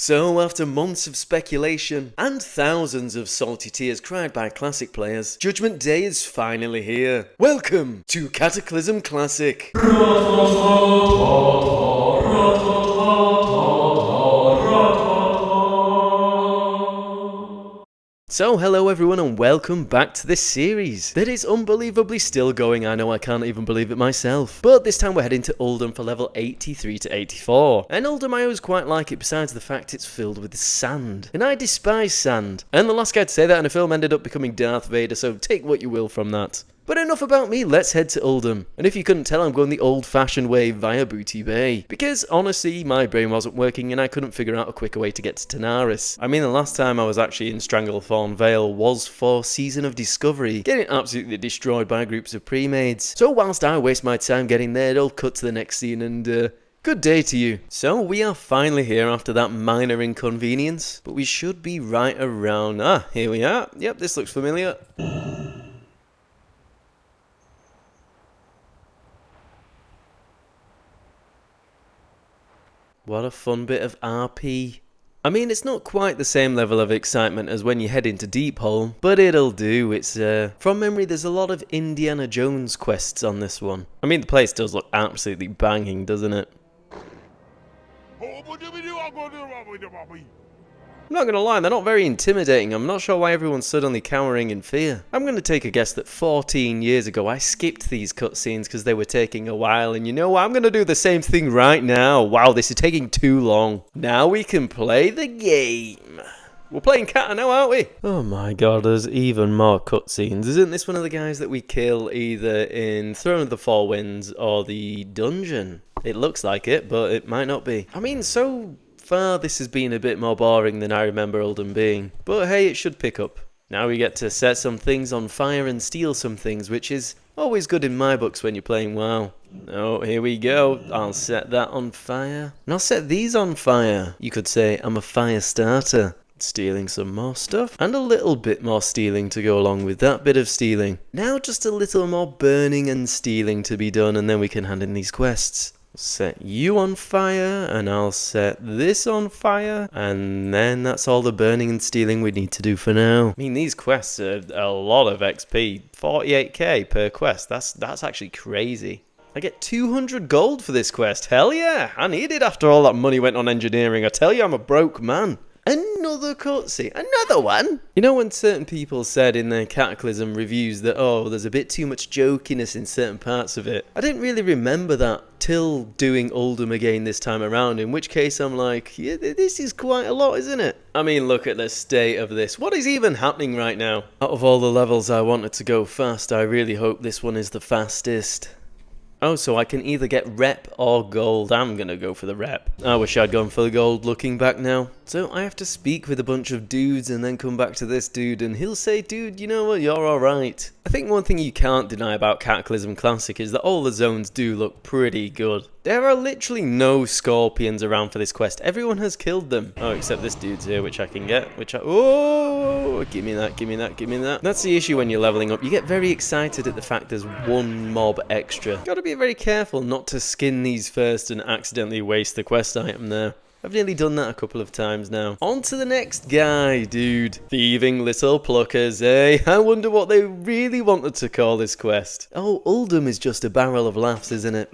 So after months of speculation and thousands of salty tears cried by Classic players, Judgment Day is finally here. Welcome to Cataclysm Classic. So hello everyone and welcome back to this series that is unbelievably still going. I know, I can't even believe it myself. But this time we're heading to Uldum for level 83 to 84. And Uldum, I always quite like it, besides the fact it's filled with sand. And I despise sand. And the last guy to say that in a film ended up becoming Darth Vader, so take what you will from that. But enough about me, let's head to Uldum. And if you couldn't tell, I'm going the old-fashioned way via Booty Bay. Because, honestly, my brain wasn't working and I couldn't figure out a quicker way to get to Tanaris. I mean, the last time I was actually in Stranglethorn Vale was for Season of Discovery, getting absolutely destroyed by groups of pre-mades. So whilst I waste my time getting there, it'll cut to the next scene and, good day to you. So we are finally here after that minor inconvenience, but we should be right around. Here we are. Yep, this looks familiar. What a fun bit of RP. I mean, it's not quite the same level of excitement as when you head into Deep Hole, but it'll do. It's, from memory, there's a lot of Indiana Jones quests on this one. I mean, the place does look absolutely banging, doesn't it? I'm not gonna lie, they're not very intimidating. I'm not sure why everyone's suddenly cowering in fear. I'm gonna take a guess that 14 years ago I skipped these cutscenes because they were taking a while, and you know what, I'm gonna do the same thing right now. Wow, this is taking too long. Now we can play the game. We're playing cat now, aren't we? Oh my god, there's even more cutscenes. Isn't this one of the guys that we kill either in Throne of the Four Winds or the dungeon? It looks like it, but it might not be. I mean, so far this has been a bit more boring than I remember Uldum being, but hey, it should pick up. Now we get to set some things on fire and steal some things, which is always good in my books when you're playing WoW. Oh, here we go. I'll set that on fire. And I'll set these on fire. You could say I'm a fire starter. Stealing some more stuff, and a little bit more stealing to go along with that bit of stealing. Now just a little more burning and stealing to be done, and then we can hand in these quests. Set you on fire, and I'll set this on fire, and then that's all the burning and stealing we need to do for now. I mean, these quests are a lot of XP, 48k per quest. That's actually crazy. I get 200 gold for this quest. Hell yeah, I need it after all that money went on engineering. I tell you, I'm a broke man. Another cutscene. Another one? You know when certain people said in their Cataclysm reviews that, oh, there's a bit too much jokiness in certain parts of it? I didn't really remember that till doing Uldum again this time around, in which case I'm like, yeah, this is quite a lot, isn't it? I mean, look at the state of this. What is even happening right now? Out of all the levels I wanted to go fast, I really hope this one is the fastest. Oh, so I can either get rep or gold. I'm gonna go for the rep. I wish I'd gone for the gold looking back now. So I have to speak with a bunch of dudes and then come back to this dude and he'll say, dude, you know what, you're alright. I think one thing you can't deny about Cataclysm Classic is that all the zones do look pretty good. There are literally no scorpions around for this quest. Everyone has killed them. Oh, except this dude's here, which I can get. Oh, give me that, give me that, give me that. That's the issue when you're leveling up. You get very excited at the fact there's one mob extra. Gotta be very careful not to skin these first and accidentally waste the quest item there. I've nearly done that a couple of times now. On to the next guy, dude. Thieving little pluckers, eh? I wonder what they really wanted to call this quest. Oh, Uldum is just a barrel of laughs, isn't it?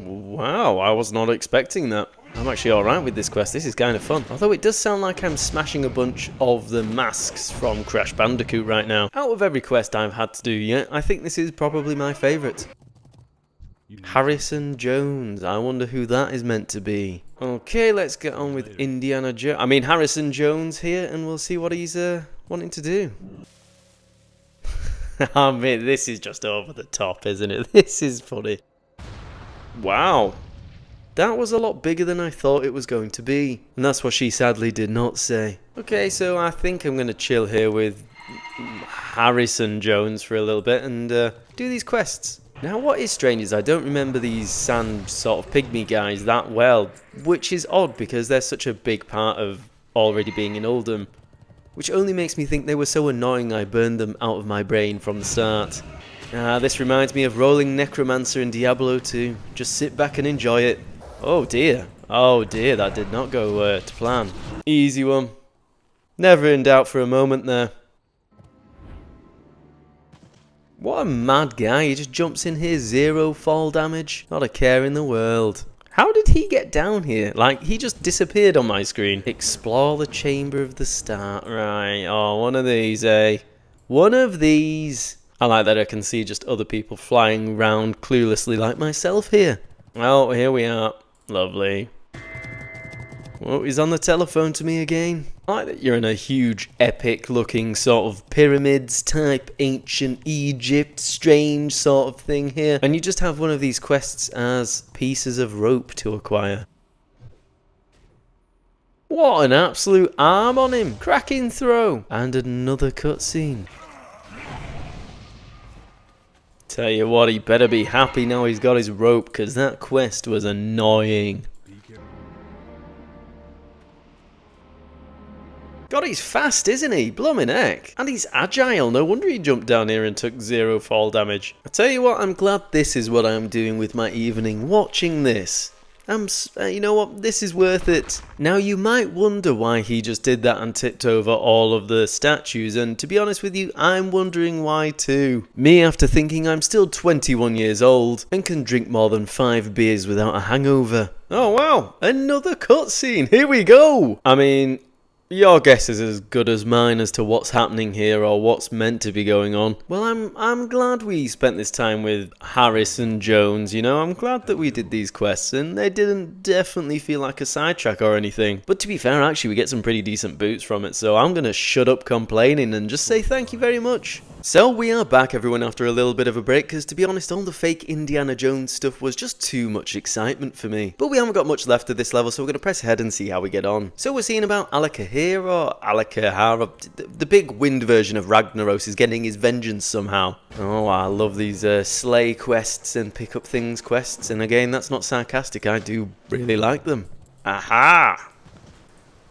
Wow, I was not expecting that. I'm actually alright with this quest, this is kind of fun. Although it does sound like I'm smashing a bunch of the masks from Crash Bandicoot right now. Out of every quest I've had to do yet, I think this is probably my favourite. Harrison Jones, I wonder who that is meant to be. Okay, let's get on with Harrison Jones here, and we'll see what he's wanting to do. I mean, this is just over the top, isn't it? This is funny. Wow. That was a lot bigger than I thought it was going to be. And that's what she sadly did not say. Okay, so I think I'm going to chill here with Harrison Jones for a little bit and do these quests. Now what is strange is I don't remember these sand sort of pygmy guys that well, which is odd because they're such a big part of already being in Uldum, which only makes me think they were so annoying I burned them out of my brain from the start. This reminds me of Rolling Necromancer in Diablo 2. Just sit back and enjoy it. Oh dear. Oh dear, that did not go to plan. Easy one. Never in doubt for a moment there. What a mad guy, he just jumps in here, 0 fall damage. Not a care in the world. How did he get down here? Like, he just disappeared on my screen. Explore the chamber of the start. Right, oh, one of these, eh? One of these. I like that I can see just other people flying around cluelessly like myself here. Oh, here we are. Lovely. Oh, he's on the telephone to me again. I like that you're in a huge, epic-looking sort of pyramids type, ancient Egypt, strange sort of thing here. And you just have one of these quests as pieces of rope to acquire. What an absolute arm on him. Cracking throw. And another cutscene. Tell you what, he better be happy now he's got his rope, because that quest was annoying. God, he's fast, isn't he? Bloomin' heck. And he's agile. No wonder he jumped down here and took 0 fall damage. I tell you what, I'm glad this is what I'm doing with my evening, watching this. You know what, this is worth it. Now you might wonder why he just did that and tipped over all of the statues, and to be honest with you, I'm wondering why too. Me after thinking I'm still 21 years old and can drink more than 5 beers without a hangover. Oh wow, another cutscene, here we go! I mean, your guess is as good as mine as to what's happening here or what's meant to be going on. Well, I'm glad we spent this time with Harris and Jones, you know. I'm glad that we did these quests and they didn't definitely feel like a sidetrack or anything. But to be fair, actually, we get some pretty decent boots from it, so I'm gonna shut up complaining and just say thank you very much. So we are back, everyone, after a little bit of a break, because to be honest, all the fake Indiana Jones stuff was just too much excitement for me. But we haven't got much left of this level, so we're going to press ahead and see how we get on. So we're seeing about Alakahir or Alakahara. The big wind version of Ragnaros is getting his vengeance somehow. Oh, I love these slay quests and pick up things quests, and again, that's not sarcastic, I do really like them. Aha!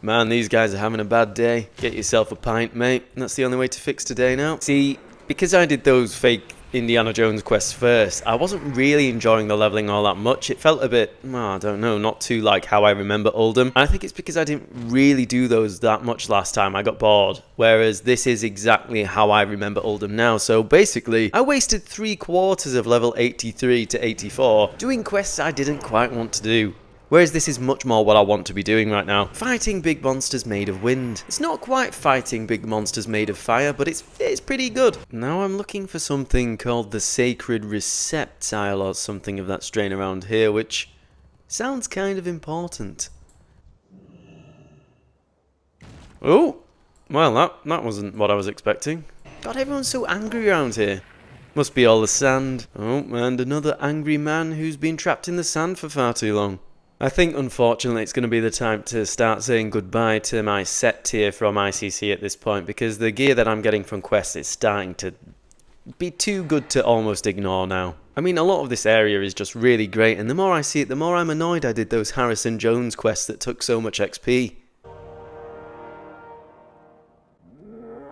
Man, these guys are having a bad day. Get yourself a pint, mate. That's the only way to fix today now. See, because I did those fake Indiana Jones quests first, I wasn't really enjoying the leveling all that much. It felt a bit, I don't know, not too like how I remember Uldum. I think it's because I didn't really do those that much last time. I got bored. Whereas this is exactly how I remember Uldum now. So basically, I wasted 3/4 of level 83 to 84 doing quests I didn't quite want to do. Whereas this is much more what I want to be doing right now. Fighting big monsters made of wind. It's not quite fighting big monsters made of fire, but it's pretty good. Now I'm looking for something called the Sacred Receptile or something of that strain around here, which sounds kind of important. Oh, well that wasn't what I was expecting. God, everyone's so angry around here. Must be all the sand. Oh, and another angry man who's been trapped in the sand for far too long. I think, unfortunately, it's going to be the time to start saying goodbye to my set tier from ICC at this point, because the gear that I'm getting from quests is starting to be too good to almost ignore now. I mean, a lot of this area is just really great, and the more I see it, the more I'm annoyed I did those Harrison Jones quests that took so much XP.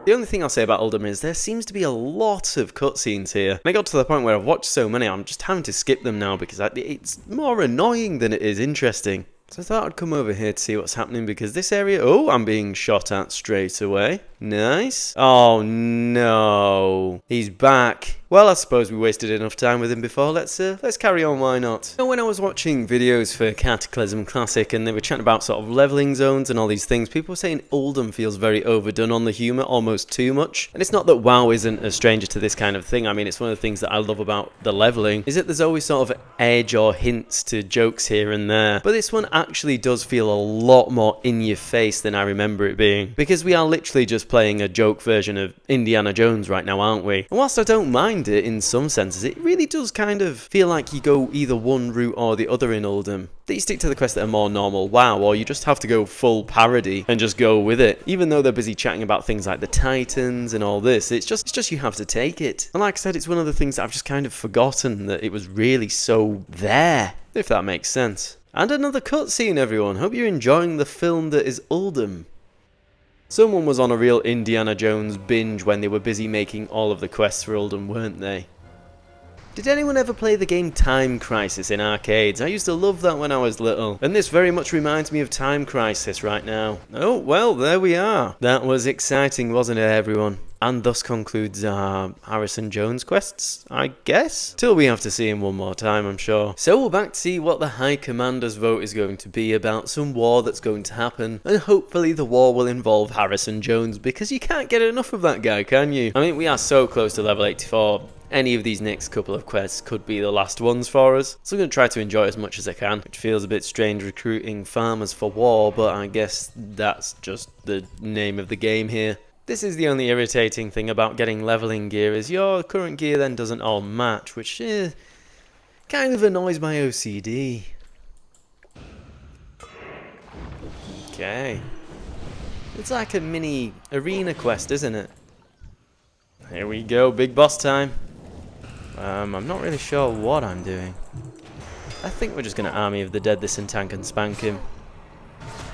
The only thing I'll say about Uldum is there seems to be a lot of cutscenes here. And I got to the point where I've watched so many, I'm just having to skip them now because it's more annoying than it is interesting. So I thought I'd come over here to see what's happening because this area... Oh, I'm being shot at straight away. Nice. Oh, no. He's back. Well, I suppose we wasted enough time with him before. Let's carry on, why not? You know, when I was watching videos for Cataclysm Classic and they were chatting about sort of leveling zones and all these things, people were saying Uldum feels very overdone on the humour, almost too much. And it's not that WoW isn't a stranger to this kind of thing. I mean, it's one of the things that I love about the leveling, is that there's always sort of edge or hints to jokes here and there. But this one actually does feel a lot more in your face than I remember it being. Because we are literally just playing a joke version of Indiana Jones right now, aren't we? And whilst I don't mind it in some senses, it really does kind of feel like you go either one route or the other in Uldum. That you stick to the quests that are more normal WoW, or you just have to go full parody and just go with it. Even though they're busy chatting about things like the Titans and all this, it's just you have to take it. And like I said, it's one of the things that I've just kind of forgotten that it was really so there, if that makes sense. And another cutscene, everyone. Hope you're enjoying the film that is Uldum. Someone was on a real Indiana Jones binge when they were busy making all of the quests for Uldum, weren't they? Did anyone ever play the game Time Crisis in arcades? I used to love that when I was little, and this very much reminds me of Time Crisis right now. Oh, well, there we are. That was exciting, wasn't it, everyone? And thus concludes our Harrison Jones quests, I guess? Till we have to see him one more time, I'm sure. So we're back to see what the High Commander's vote is going to be about some war that's going to happen, and hopefully the war will involve Harrison Jones, because you can't get enough of that guy, can you? I mean, we are so close to level 84. Any of these next couple of quests could be the last ones for us, so I'm going to try to enjoy as much as I can, which feels a bit strange recruiting farmers for war, but I guess that's just the name of the game here. This is the only irritating thing about getting leveling gear, is your current gear then doesn't all match, which kind of annoys my OCD. Okay. It's like a mini arena quest, isn't it? Here we go, big boss time. I'm not really sure what I'm doing. I think we're just going to Army of the Dead this and tank and spank him.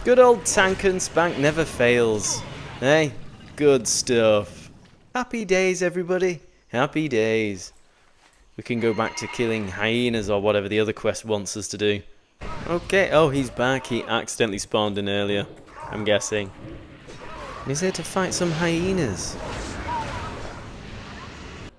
Good old tank and spank never fails. Hey, good stuff. Happy days, everybody. Happy days. We can go back to killing hyenas or whatever the other quest wants us to do. Okay, oh, he's back. He accidentally spawned in earlier, I'm guessing. And he's here to fight some hyenas.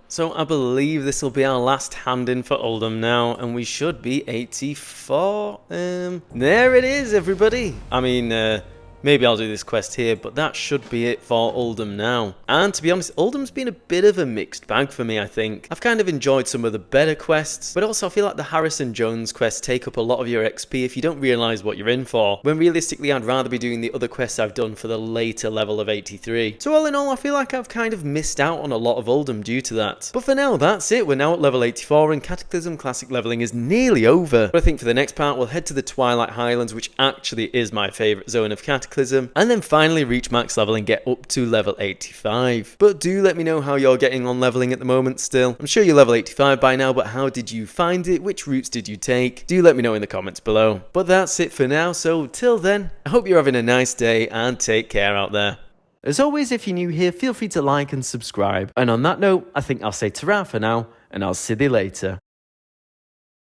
So I believe this will be our last hand in for Uldum now, and we should be 84. There it is, everybody. I mean, maybe I'll do this quest here, but that should be it for Uldum now. And to be honest, Uldum's been a bit of a mixed bag for me, I think. I've kind of enjoyed some of the better quests, but also I feel like the Harrison Jones quests take up a lot of your XP if you don't realise what you're in for, when realistically I'd rather be doing the other quests I've done for the later level of 83. So all in all, I feel like I've kind of missed out on a lot of Uldum due to that. But for now, that's it. We're now at level 84 and Cataclysm Classic leveling is nearly over. But I think for the next part, we'll head to the Twilight Highlands, which actually is my favourite zone of Cataclysm, and then finally reach max level and get up to level 85. But do let me know how you're getting on leveling at the moment still. I'm sure you're level 85 by now, but how did you find it? Which routes did you take? Do let me know in the comments below. But that's it for now, so till then, I hope you're having a nice day and take care out there. As always, if you're new here, feel free to like and subscribe. And on that note, I think I'll say ta-ra for now, and I'll see you later.